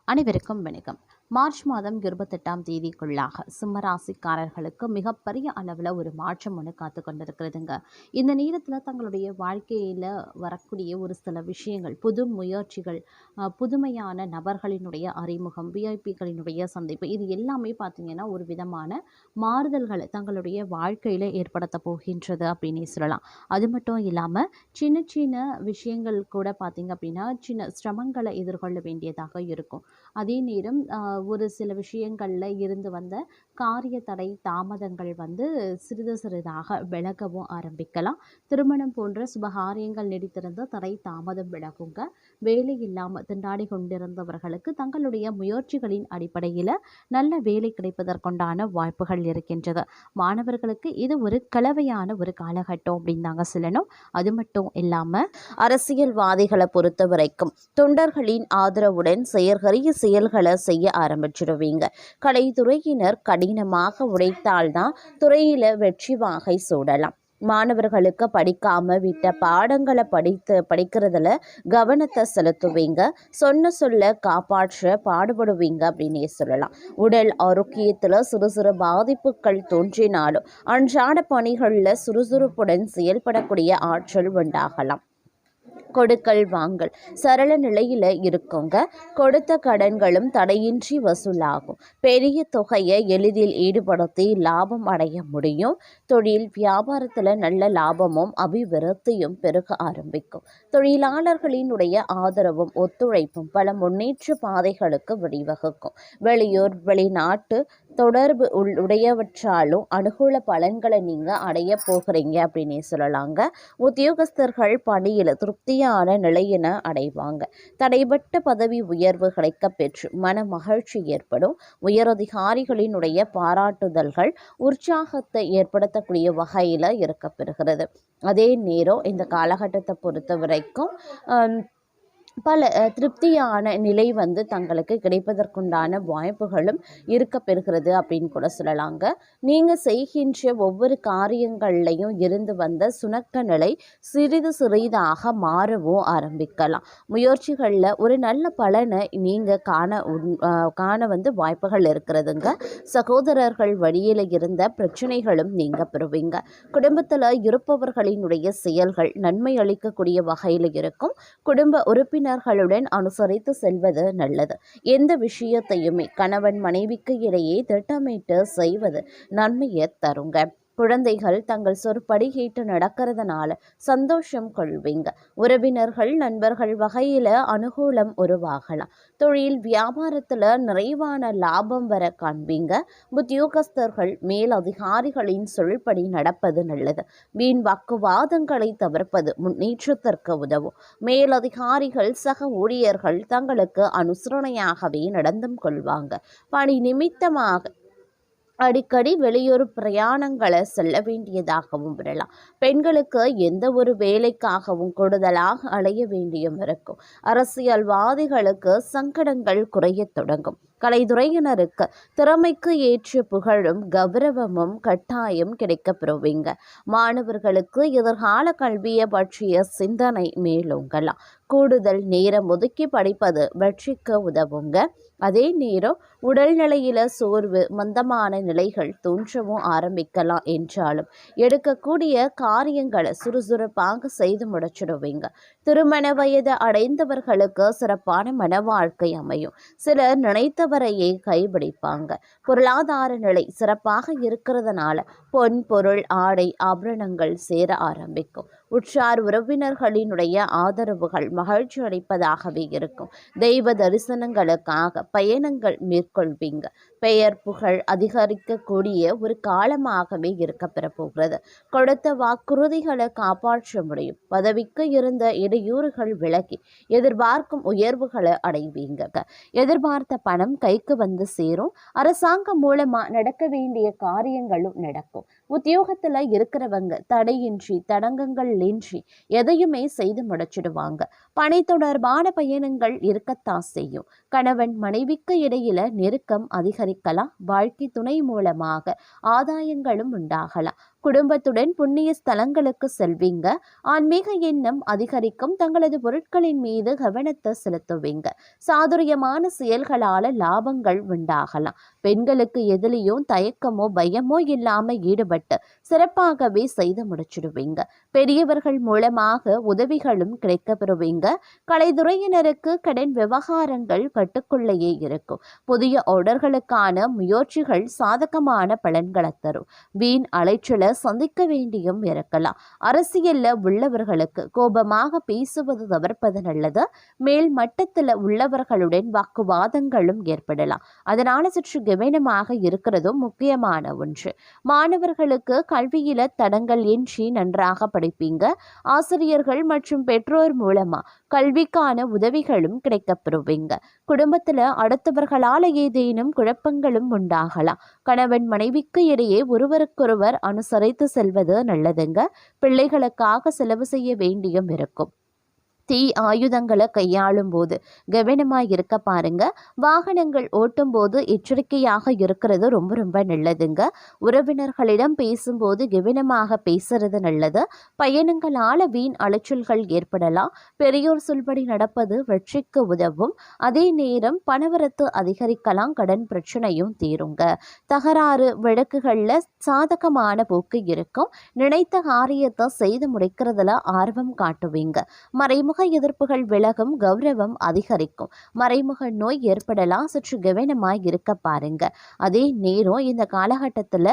அனைவருக்கும் வணக்கம். மார்ச் மாதம் 28ஆம் தேதிக்குள்ளாக சிம்மராசிக்காரர்களுக்கு மிகப்பெரிய அளவில் ஒரு மாற்றம் ஒன்று காத்து கொண்டிருக்கிறதுங்க. இந்த நேரத்தில் தங்களுடைய வாழ்க்கையில் வரக்கூடிய ஒரு சில விஷயங்கள், புது முயற்சிகள், புதுமையான நபர்களினுடைய அறிமுகம், விஐபிகளினுடைய சந்திப்பு, இது எல்லாமே பார்த்திங்கன்னா ஒரு விதமான மாறுதல்களை தங்களுடைய வாழ்க்கையில் ஏற்படுத்த போகின்றது அப்படின்னே சொல்லலாம். அது மட்டும் இல்லாமல் சின்ன சின்ன விஷயங்கள் கூட பார்த்திங்க அப்படின்னா சின்ன சிரமங்களை எதிர்கொள்ள வேண்டியதாக இருக்கும். அதே நேரம் ஒரு சில விஷயங்களில் இருந்து வந்த காரிய தடை தாமதங்கள் வந்து சிறிது சிறிதாக விலகவும் ஆரம்பிக்கலாம். திருமணம் போன்ற சுபகாரியங்கள் நீடித்திருந்த தடை தாமதம் விலகுங்க. வேலை இல்லாமல் திண்டாடி கொண்டிருந்தவர்களுக்கு தங்களுடைய முயற்சிகளின் அடிப்படையில் நல்ல வேலை கிடைப்பதற்குண்டான வாய்ப்புகள் இருக்கின்றது. மாணவர்களுக்கு இது ஒரு கலவையான ஒரு காலகட்டம் அப்படின்னு தாங்க சொல்லணும். அது மட்டும் இல்லாமல் அரசியல்வாதிகளை பொறுத்த வரைக்கும் தொண்டர்களின் ஆதரவுடன் செயல்களை செய்ய ஆரம்பிச்சிடுவீங்க. கலைத்துறையினர் கடினமாக உழைத்தால்தான் துறையில வெற்றி வாகை சூடலாம். மாணவர்களுக்கு படிக்காம விட்ட பாடங்களை படிக்கிறதுல கவனத்தை செலுத்துவீங்க. சொல்ல காப்பாற்ற பாடுபடுவீங்க அப்படின்னே சொல்லலாம். உடல் ஆரோக்கியத்தில் சிறு சிறு பாதிப்புகள் தோன்றினாலும் அன்றாட பணிகளில் சுறுசுறுப்புடன் செயல்படக்கூடிய ஆற்றல் உண்டாகலாம். கொடுக்கல் வாங்கல் சரள நிலையில் இருக்குங்க. கொடுத்த கடன்களும் தடையின்றி வசூலாகும். பெரிய தொகையை எளிதில் ஈடுபடுத்தி லாபம் அடைய முடியும். தொழில் வியாபாரத்தில் நல்ல லாபமும் அபிவிருத்தியும் பெருக ஆரம்பிக்கும். தொழிலாளர்களினுடைய ஆதரவும் ஒத்துழைப்பும் பல முன்னேற்ற பாதைகளுக்கு வழிவகுக்கும். வெளியூர் வெளிநாட்டு தொடர்பு உடையவற்றாலும் அனுகூல பலன்களை நீங்கள் அடைய போகிறீங்க அப்படின்னே சொல்லலாங்க. உத்தியோகஸ்தர்கள் பணியில் திருப்தியான நிலையின அடைவாங்க. தடைபட்ட பதவி உயர்வு கிடைக்க பெற்று மன மகிழ்ச்சி ஏற்படும். உயரதிகாரிகளினுடைய பாராட்டுதல்கள் உற்சாகத்தை ஏற்படுத்தக்கூடிய வகையில் இருக்கப்பெறுகிறது. அதே நேரம் இந்த காலகட்டத்தை பொறுத்த வரைக்கும் பல திருப்தியான நிலை வந்து தங்களுக்கு கிடைப்பதற்குண்டான வாய்ப்புகளும் இருக்க பெறுகிறது அப்படின்னு கூட சொல்லலாங்க. நீங்கள் செய்கின்ற ஒவ்வொரு காரியங்கள்லையும் இருந்து வந்த சுணக்க நிலை சிறிது சிறிதாக மாறவும் ஆரம்பிக்கலாம். முயற்சிகளில் ஒரு நல்ல பலனை நீங்கள் காண வந்து வாய்ப்புகள் இருக்கிறதுங்க. சகோதரர்கள் வழியில் இருந்த பிரச்சனைகளும் நீங்கள் பெறுவீங்க. குடும்பத்தில் இருப்பவர்களினுடைய செயல்கள் நன்மை அளிக்கக்கூடிய வகையில் இருக்கும். குடும்ப உறுப்பினர்களுடன் அனுசரித்து செல்வது நல்லது. எந்த விஷயத்தையுமே கணவன் மனைவிக்கு இடையே திட்டமிட்டு செய்வது நன்மையை தருங்க. குழந்தைகள் தங்கள் சொற்படி கேட்டு நடக்கிறதுனால சந்தோஷம் கொள்வீங்க. உறவினர்கள் நண்பர்கள் வகையில் அனுகூலம் உருவாகலாம். தொழில் வியாபாரத்தில் நிறைவான லாபம் வர காண்பீங்க. உத்தியோகஸ்தர்கள் மேல் அதிகாரிகளின் சொல்படி நடப்பது நல்லது. வீண் வாக்குவாதங்களை தவிர்ப்பது முன்னேற்றத்திற்கு உதவும். மேலதிகாரிகள் சக ஊழியர்கள் தங்களுக்கு அனுசரணையாகவே நடந்தும் கொள்வாங்க. பணி நிமித்தமாக அடிக்கடி வெளியூர் பிரயாணங்களை செல்ல வேண்டியதாகவும் விடலாம். பெண்களுக்கு எந்த ஒரு வேலைக்காகவும் கூடுதலாக அலைய வேண்டியும் இருக்கும். அரசியல்வாதிகளுக்கு சங்கடங்கள் குறைய தொடங்கும். கலைத்துறையினருக்கு திறமைக்கு ஏற்ற புகழும் கௌரவமும் கட்டாயம் கிடைக்க பெறுவீங்க. மாணவர்களுக்கு எதிர்கால கல்வியை பற்றிய சிந்தனை மேலோங்கலாம். கூடுதல் நேரம் ஒதுக்கி படிப்பது வெற்றிக்கு உதவுங்க. அதே நேரம் உடல்நிலையில சோர்வு மந்தமான நிலைகள் தோன்றவும் ஆரம்பிக்கலாம் என்றாலும் எடுக்கக்கூடிய காரியங்களை சுறுசுறுப்பாக செய்து முடிச்சிடுவீங்க. திருமண வயது அடைந்தவர்களுக்கு சிறப்பான மன வாழ்க்கை அமையும். சிலர் நினைத்தவரையே கைபிடிப்பாங்க. பொருளாதார நிலை சிறப்பாக இருக்கிறதுனால பொன் பொருள் ஆடை ஆபரணங்கள் சேர ஆரம்பிக்கும். உற்றார் உறவினர்களினுடைய ஆதரவுகள் மகிழ்ச்சி அளிப்பதாகவே இருக்கும். தெய்வ தரிசனங்களுக்காக பயணங்கள் மேற்கொள்வீங்க. பெயர் புகழ் அதிகரிக்கக்கூடிய ஒரு காலமாகவே இருக்க பெறப்போகிறது. கொடுத்த வாக்குறுதிகளை காப்பாற்ற முடியும். பதவிக்கு இருந்த இடையூறுகள் விலகி எதிர்பார்க்கும் உயர்வுகளை அடைவீங்க. எதிர்பார்த்த பணம் கைக்கு வந்து சேரும். அரசாங்கம் மூலமா நடக்க வேண்டிய காரியங்களும் நடக்கும். உத்தியோகத்துல இருக்கிறவங்க தடையின்றி தடங்கங்கள் இன்றி எதையுமே செய்து முடிச்சிடுவாங்க. பணி தொடர்பான பயணங்கள் இருக்கத்தான் செய்யும். கணவன் மனைவிக்கு இடையில நெருக்கம் அதிகரிக்கலாம். வாழ்க்கை துணை மூலமாக ஆதாயங்களும் உண்டாகலாம். குடும்பத்துடன் புண்ணிய ஸ்தலங்களுக்கு செல்வீங்க. ஆன்மீக எண்ணம் அதிகரிக்கும். தங்களது பொருட்களின் மீது கவனத்தை செலுத்துவீங்க. சாதுரியமான செயல்களால லாபங்கள் உண்டாகலாம். பெண்களுக்கு எதிலையும் தயக்கமோ பயமோ இல்லாம ஈடுபட்டு சிறப்பாகவே செய்து முடிச்சிடுவீங்க. பெரியவர்கள் மூலமாக உதவிகளும் கிடைக்க பெறுவீங்க. கலைத்துறையினருக்கு கடன் விவகாரங்கள் கட்டுக்குள்ளேயே இருக்கும். புதிய ஆர்டர்களுக்கான முயற்சிகள் சாதகமான பலன்களை தரும். வீண் அலைச்சலை சந்திக்க வேண்டியும் இருக்கலாம். அரசியல்ல உள்ளவர்களுக்கு கோபமாக பேசுவது தவிர்ப்பது நல்லது. மேல் மட்டத்தில் உள்ளவர்களுடன் வாக்குவாதங்களும் ஏற்படலாம். அதனால சற்று கவனமாக இருக்கிறதும் முக்கியமான ஒன்று. மாணவர்களுக்கு கல்வியில தடங்கள் இன்றி நன்றாக படிப்பீங்க. ஆசிரியர்கள் மற்றும் பெற்றோர் மூலமா கல்விக்கான உதவிகளும் கிடைக்கப்பெறுவீங்க. குடும்பத்துல அடுத்தவர்களால ஏதேனும் குழப்பங்களும் உண்டாகலாம். கணவன் மனைவிக்கு இடையே ஒருவருக்கொருவர் அனுசரித்து செல்வது நல்லதுங்க. பிள்ளைகளுக்காக செலவு செய்ய வேண்டியும் இருக்கும். தீ ஆயுதங்களை கையாளும் போது கவனமாக இருக்க பாருங்க. வாகனங்கள் ஓட்டும் போது எச்சரிக்கையாக இருக்கிறது ரொம்ப ரொம்ப நல்லதுங்க. உறவினர்களிடம் பேசும்போது கவனமாக பேசுறது நல்லது. பயணங்களால வீண் அலைச்சல்கள் ஏற்படலாம். பெரியோர் சொல்படி நடப்பது வெற்றிக்கு உதவும். அதே நேரம் பணவரத்து அதிகரிக்கலாம். கடன் பிரச்சனையும் தீருங்க. தகராறு வழக்குகள்ல சாதகமான போக்கு இருக்கும். நினைத்த காரியத்தை செய்து முடிக்கிறதுல ஆர்வம் காட்டுவீங்க. மறைமுக எதிர்ப்புகள் விலகும். கௌரவம் அதிகரிக்கும். மறைமுக நோய் ஏற்படலாம். சற்று கவனமாய் இருக்க பாருங்க. அதே நேரம் இந்த காலகட்டத்தில்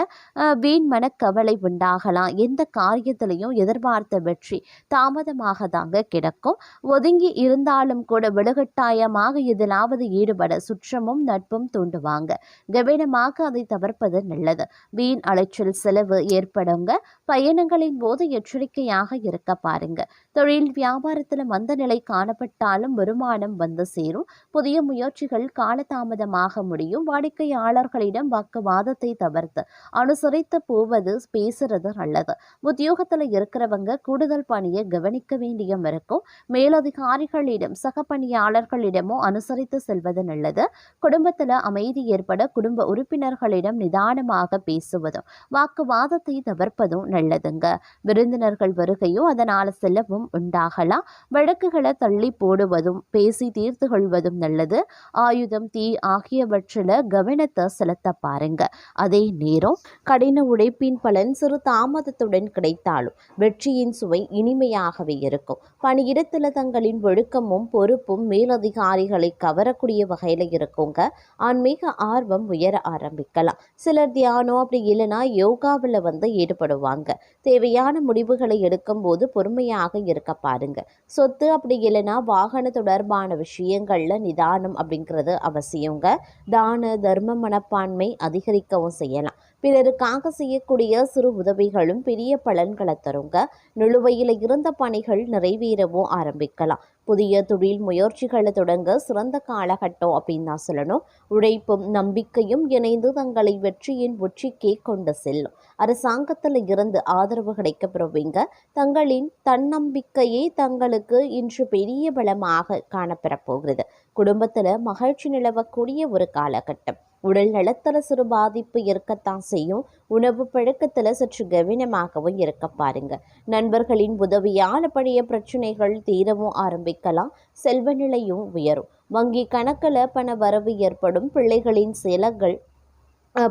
வீண் மனக்கவலை உண்டாகலாம். எந்த காரியத்திலையும் எதிர்பார்த்த வெற்றி தாமதமாக தாங்க கிடக்கும். ஒதுங்கி இருந்தாலும் கூட விடுகட்டாயமாக எதிலாவது ஈடுபட சுற்றமும் நட்பும் தூண்டுவாங்க. கவனமாக அதை தவிர்ப்பது நல்லது. வீண் அலைச்சல் செலவு ஏற்படுங்க. பயணங்களின் போது எச்சரிக்கையாக இருக்க பாருங்க. தொழில் வியாபாரத்தில் மந்த நிலை காணப்பட்டாலும் வருமானம் வந்து சேரும். புதிய முயற்சிகள் காலதாமதமாக முடியும். வாடிக்கையாளர்களிடம் வாக்குவாதத்தை தவிர்த்து அனுசரித்து போவது பேசுறது நல்லது. உத்தியோகத்தில் இருக்கிறவங்க கூடுதல் பணியை கவனிக்க வேண்டியும் இருக்கும். மேலதிகாரிகளிடம் சக பணியாளர்களிடமும் அனுசரித்து செல்வது நல்லது. குடும்பத்தில் அமைதி ஏற்பட குடும்ப உறுப்பினர்களிடம் நிதானமாக பேசுவதும் வாக்குவாதத்தை தவிர்ப்பதும் நல்லதுங்க. விருந்தினர்கள் வருகையும் அதனால செல்லவும் உண்டாகலாம். வழக்குகளை தள்ளி போடுவதும் பேசி தீர்த்து கொள்வதும் நல்லது. ஆயுதம் தீ ஆகியவற்றில் கவனத்தை செலுத்த பாருங்க. அதே நேரம் கடின உழைப்பின் பலன் சிறு தாமதத்துடன் கிடைத்தாலும் வெற்றியின் சுவை இனிமையாகவே இருக்கும். பணியிடத்தில் தங்களின் ஒழுக்கமும் பொறுப்பும் மேலதிகாரிகளை கவரக்கூடிய வகையில் இருக்குங்க. ஆன்மீக ஆர்வம் உயர ஆரம்பிக்கலாம். சிலர் தியானம் அப்படி இல்லைன்னா யோகாவில் ஈடுபடுவாங்க. தேவையான முடிவுகளை எடுக்கும் போது பொறுமையாக இருக்க பாருங்க. சொத்து அப்படி இல்லைன்னா வாகன தொடர்பான விஷயங்கள்ல நிதானம் அப்படிங்கிறது அவசியங்க. தான தர்ம மனப்பான்மை அதிகரிக்கவும் செய்யலாம். பிறருக்காக செய்யக்கூடிய சிறு உதவிகளும் பெரிய பலன்களை தருங்க. நிலுவையில் இருந்த பணிகள் நிறைவேறவும் ஆரம்பிக்கலாம். புதிய தொழில் முயற்சிகளை தொடங்க சிறந்த காலகட்டம் அப்படின்னு தான் சொல்லணும். உழைப்பும் நம்பிக்கையும் இணைந்து தங்களை வெற்றியின் உச்சிக்கே கொண்டு செல்லும். அரசாங்கத்தில் இருந்து ஆதரவு கிடைக்கப்பெறுவீங்க. தங்களின் தன்னம்பிக்கையே தங்களுக்கு இன்று பெரிய பலமாக காணப்பெறப் போகிறது. குடும்பத்தில் மகிழ்ச்சி நிலவக்கூடிய ஒரு காலகட்டம். உடல் நலத்தில் சிறு பாதிப்பு இருக்கத்தான் செய்யும். உணவு பழக்கத்தில் சற்று கவனமாகவும் இருக்க பாருங்க. நண்பர்களின் உதவியால் பழைய பிரச்சனைகள் தீரவும் ஆரம்பிக்கலாம். செல்வ நிலையும் உயரும். வங்கி கணக்கில் பண வரவு ஏற்படும். பிள்ளைகளின் செலவுகள்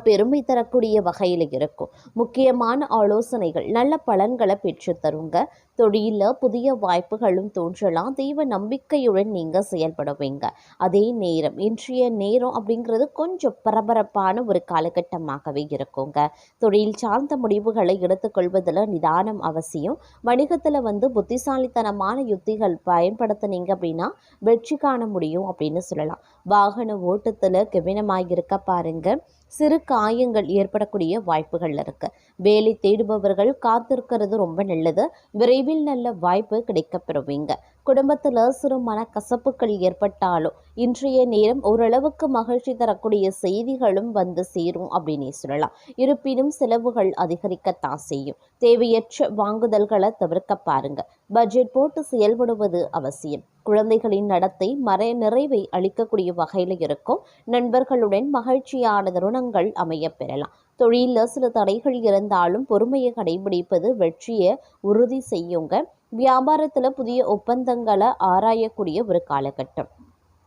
பெருமை தரக்கூடிய வகையில் இருக்கும். முக்கியமான ஆலோசனைகள் நல்ல பலன்களை பெற்று தருங்க. தொழிலில் புதிய வாய்ப்புகளும் தோன்றலாம். தெய்வ நம்பிக்கையுடன் நீங்கள் செயல்படுவீங்க. அதே நேரம் இன்றைய நேரம் அப்படிங்கிறது கொஞ்சம் பரபரப்பான ஒரு காலகட்டமாகவே இருக்குங்க. தொழில் சார்ந்த முடிவுகளை எடுத்துக்கொள்வதில் நிதானம் அவசியம். வணிகத்தில் புத்திசாலித்தனமான யுத்திகள் பயன்படுத்தினீங்க அப்படின்னா வெற்றி காண முடியும் அப்படின்னு சொல்லலாம். வாகன ஓட்டத்தில் கவனமாக இருக்க பாருங்க. சிறு காயங்கள் ஏற்படக்கூடிய வாய்ப்புகள் இருக்கு. வேலை தேடுபவர்கள் காத்திருக்கிறது ரொம்ப நல்லது. விரைவில் நல்ல வாய்ப்பு கிடைக்கப்பெறுவீங்க. குடும்பத்தில் சிறு மனக்கசப்புகள் ஏற்பட்டாலும் இன்றைய நேரம் ஓரளவுக்கு மகிழ்ச்சி தரக்கூடிய செய்திகளும் வந்து சேரும் அப்படின்னே சொல்லலாம். இருப்பினும் செலவுகள் அதிகரிக்கத்தான் செய்யும். தேவையற்ற வாங்குதல்களை தவிர்க்க பாருங்க. பட்ஜெட் போட்டு செயல்படுவது அவசியம். குழந்தைகளின் நடத்தை நிறைவை அளிக்கக்கூடிய வகையில் இருக்கும். நண்பர்களுடன் மகிழ்ச்சியான தருணங்கள் அமைய பெறலாம். தொழிலில் சில தடைகள் இருந்தாலும் பொறுமையை கடைபிடிப்பது வெற்றியை உறுதி செய்யுங்க. வியாபாரத்தில் புதிய ஒப்பந்தங்களை ஆராயக்கூடிய ஒரு காலகட்டம்.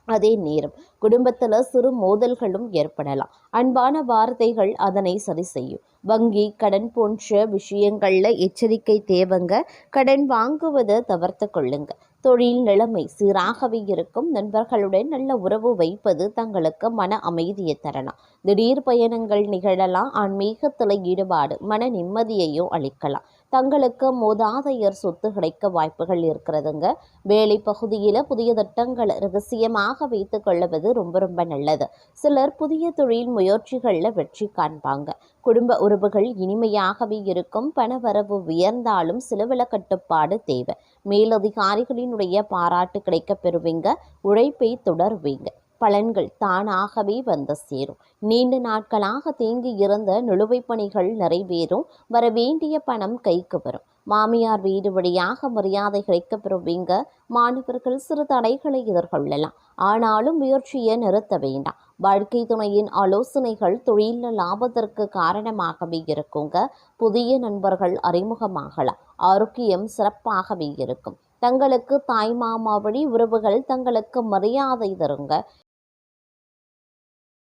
அதே நேரம் குடும்பத்தில் சிறு மோதல்களும் ஏற்படலாம். அன்பான வார்த்தைகள் அதனை சரி செய்யும். வங்கி கடன் போன்ற விஷயங்கள்ல எச்சரிக்கை தேவைங்க. கடன் வாங்குவதை தவிர்த்து கொள்ளுங்க. தொழில் நிலைமை சீராகவே இருக்கும். நண்பர்களுடன் நல்ல உறவு வைப்பது தங்களுக்கு மன அமைதியை தரலாம். திடீர் பயணங்கள் நிகழலாம். ஆன்மீகத்தில் ஈடுபாடு மன நிம்மதியையும் அளிக்கலாம். தங்களுக்கு மோதாதையர் சொத்து கிடைக்க வாய்ப்புகள் இருக்கிறதுங்க. வேலை பகுதியில் புதிய திட்டங்களை ரகசியமாக வைத்துக் கொள்வது ரொம்ப நல்லது. சிலர் புதிய தொழில் முயற்சிகளில் வெற்றி காண்பாங்க. குடும்ப உறவுகள் இனிமையாகவே இருக்கும். பணவரவு உயர்ந்தாலும் செலவில கட்டுப்பாடு தேவை. மேலதிகாரிகளினுடைய பாராட்டு கிடைக்க பெறுவீங்க. உழைப்பை தொடர்வீங்க. பலன்கள் தானாகவே வந்து சேரும். நீண்ட நாட்களாக தேங்கி இருந்த நிலுவைப் பணிகள் நிறைவேறும். வரவேண்டிய பணம் கைக்கு வரும். மாமியார் வீடு வழியாக மரியாதை கிடைக்க பெறுவீங்க. மாணவர்கள் சிறு தடைகளை எதிர்கொள்ளலாம். ஆனாலும் முயற்சியை நிறுத்த வேண்டாம். வாழ்க்கை துணையின் ஆலோசனைகள் தொழில் லாபத்திற்கு காரணமாகவே இருக்குங்க. புதிய நண்பர்கள் அறிமுகமாகலாம். ஆரோக்கியம் சிறப்பாகவே இருக்கும். தங்களுக்கு தாய் மாமா வழி உறவுகள் தங்களுக்கு மரியாதை தருங்க.